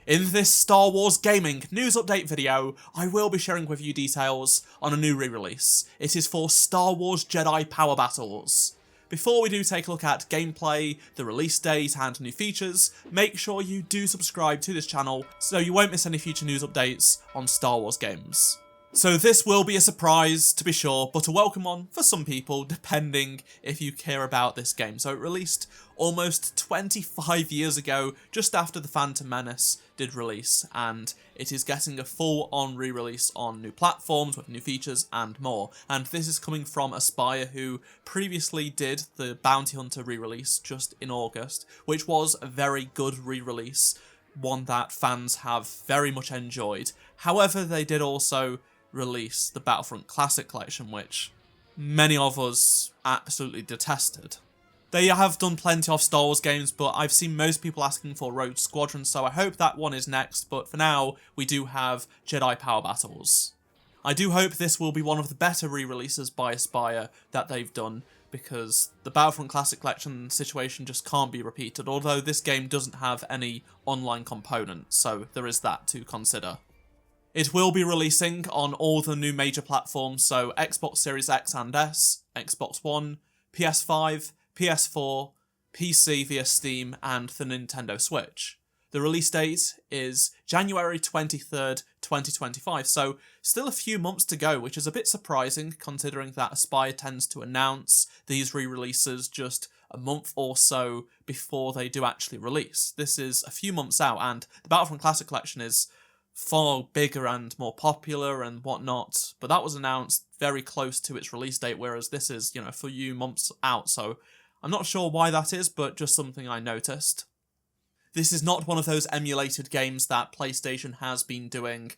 In this Star Wars gaming news update video, I will be sharing with you details on a new re-release. It is for Star Wars Jedi Power Battles. Before we do take a look at gameplay, the release date and new features, make sure you do subscribe to this channel so you won't miss any future news updates on Star Wars games. So this will be a surprise, to be sure, but a welcome one for some people, depending if you care about this game. So it released almost 25 years ago, just after The Phantom Menace did release, and it is getting a full-on re-release on new platforms with new features and more. And this is coming from Aspyr, who previously did the Bounty Hunter re-release just in August, which was a very good re-release, one that fans have very much enjoyed. However, they did also release the Battlefront Classic Collection, which many of us absolutely detested. They have done plenty of Star Wars games, but I've seen most people asking for Rogue Squadron, so I hope that one is next, but for now, we do have Jedi Power Battles. I do hope this will be one of the better re-releases by Aspyr that they've done, because the Battlefront Classic Collection situation just can't be repeated, although this game doesn't have any online component, so there is that to consider. It will be releasing on all the new major platforms, so Xbox Series X and S, Xbox One, PS5, PS4, PC via Steam, and the Nintendo Switch. The release date is January 23rd, 2025, so still a few months to go, which is a bit surprising considering that Aspyr tends to announce these re-releases just a month or so before they do actually release. This is a few months out, and the Battlefront Classic Collection is far bigger and more popular and whatnot, but that was announced very close to its release date, whereas this is, a few months out, so I'm not sure why that is, but just something I noticed. This is not one of those emulated games that PlayStation has been doing.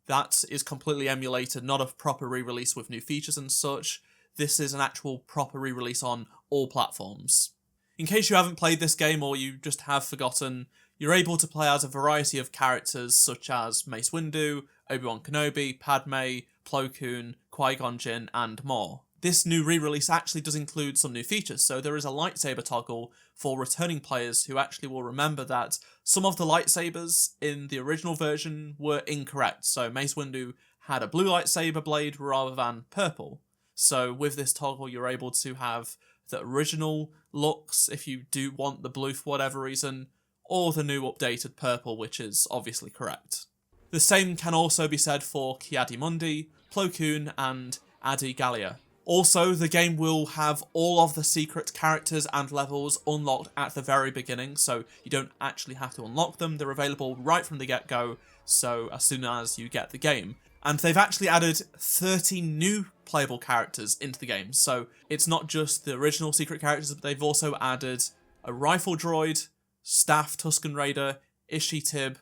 That is completely emulated, not a proper re-release with new features and such. This is an actual proper re-release on all platforms. In case you haven't played this game or you just have forgotten, you're able to play as a variety of characters such as Mace Windu, Obi-Wan Kenobi, Padme, Plo Koon, Qui-Gon Jinn, and more. This new re-release actually does include some new features, so there is a lightsaber toggle for returning players who actually will remember that some of the lightsabers in the original version were incorrect. So Mace Windu had a blue lightsaber blade rather than purple. So with this toggle, you're able to have the original looks if you do want the blue for whatever reason, or the new updated purple, which is obviously correct. The same can also be said for Ki-Adi-Mundi, Plo Koon, and Adi Gallia. Also, the game will have all of the secret characters and levels unlocked at the very beginning, so you don't actually have to unlock them. They're available right from the get-go, so as soon as you get the game. And they've actually added 30 new playable characters into the game, so it's not just the original secret characters, but they've also added a rifle droid, Staff Tusken Raider, Ishi Tib,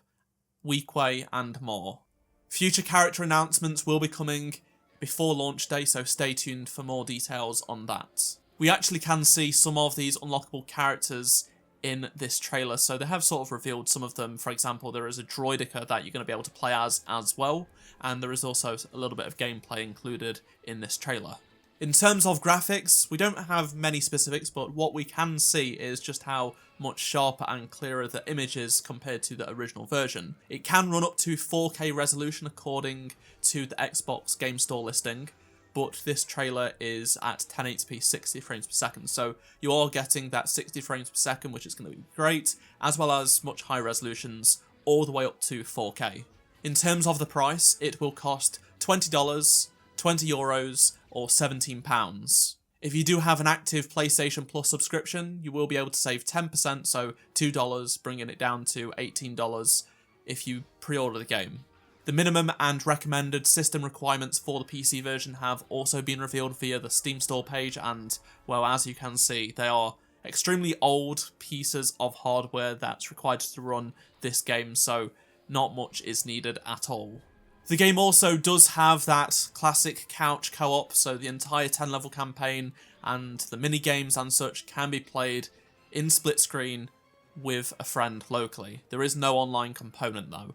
Weequay, and more. Future character announcements will be coming before launch day, so stay tuned for more details on that. We actually can see some of these unlockable characters in this trailer, so they have sort of revealed some of them. For example, there is a droideka that you're going to be able to play as well, and there is also a little bit of gameplay included in this trailer. In terms of graphics, we don't have many specifics, but what we can see is just how much sharper and clearer the image is compared to the original version. It can run up to 4K resolution according to the Xbox Game Store listing, but this trailer is at 1080p 60 frames per second, so you are getting that 60 frames per second, which is going to be great, as well as much higher resolutions all the way up to 4K. In terms of the price, it will cost $20, €20, or £17. If you do have an active PlayStation Plus subscription, you will be able to save 10%, so $2, bringing it down to $18 if you pre-order the game. The minimum and recommended system requirements for the PC version have also been revealed via the Steam Store page, and, well, as you can see, they are extremely old pieces of hardware that's required to run this game, so not much is needed at all. The game also does have that classic couch co-op, so the entire 10-level campaign and the mini-games and such can be played in split screen with a friend locally. There is no online component though.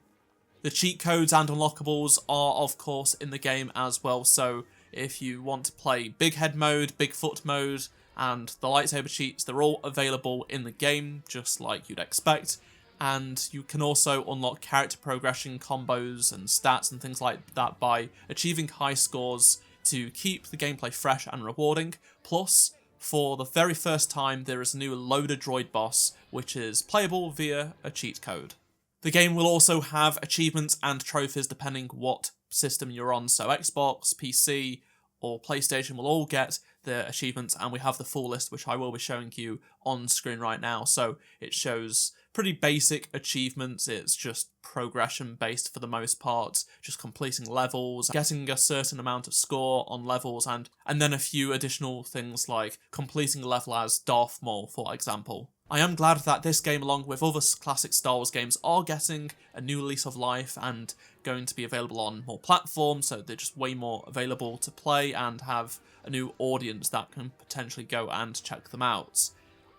The cheat codes and unlockables are of course in the game as well, so if you want to play Big Head mode, Big Foot mode, and the lightsaber cheats, they're all available in the game, just like you'd expect. and you can also unlock character progression, combos and stats and things like that by achieving high scores to keep the gameplay fresh and rewarding. Plus, for the very first time, there is a new loader droid boss, which is playable via a cheat code. The game will also have achievements and trophies depending what system you're on, so Xbox, PC, or PlayStation will all get the achievements, and we have the full list, which I will be showing you on screen right now. So it shows pretty basic achievements. It's just progression based for the most part, just completing levels, getting a certain amount of score on levels, and then a few additional things like completing a level as Darth Maul, for example. I am glad that this game, along with other classic Star Wars games, are getting a new lease of life and going to be available on more platforms, so they're just way more available to play and have a new audience that can potentially go and check them out.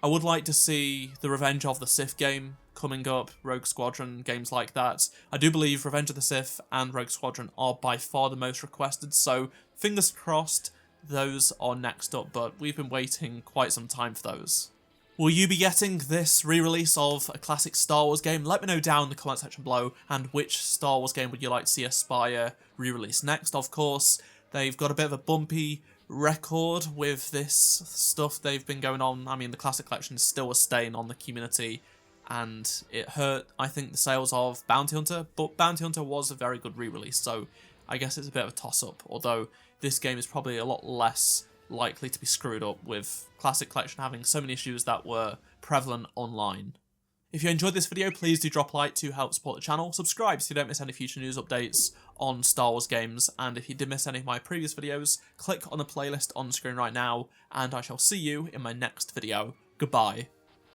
I would like to see the Revenge of the Sith game coming up, Rogue Squadron, games like that. I do believe Revenge of the Sith and Rogue Squadron are by far the most requested, so fingers crossed those are next up, but we've been waiting quite some time for those. Will you be getting this re-release of a classic Star Wars game? Let me know down in the comment section below, and which Star Wars game would you like to see Aspyr re-release next? Of course, they've got a bit of a bumpy record with this stuff they've been going on. I mean, the Classic Collection is still a stain on the community, and it hurt, I think, the sales of Bounty Hunter, but Bounty Hunter was a very good re-release, so I guess it's a bit of a toss-up, although this game is probably a lot less likely to be screwed up, with Classic Collection having so many issues that were prevalent online. If you enjoyed this video, please do drop a like to help support the channel, subscribe so you don't miss any future news updates on Star Wars games, and if you did miss any of my previous videos, click on the playlist on the screen right now, and I shall see you in my next video. Goodbye.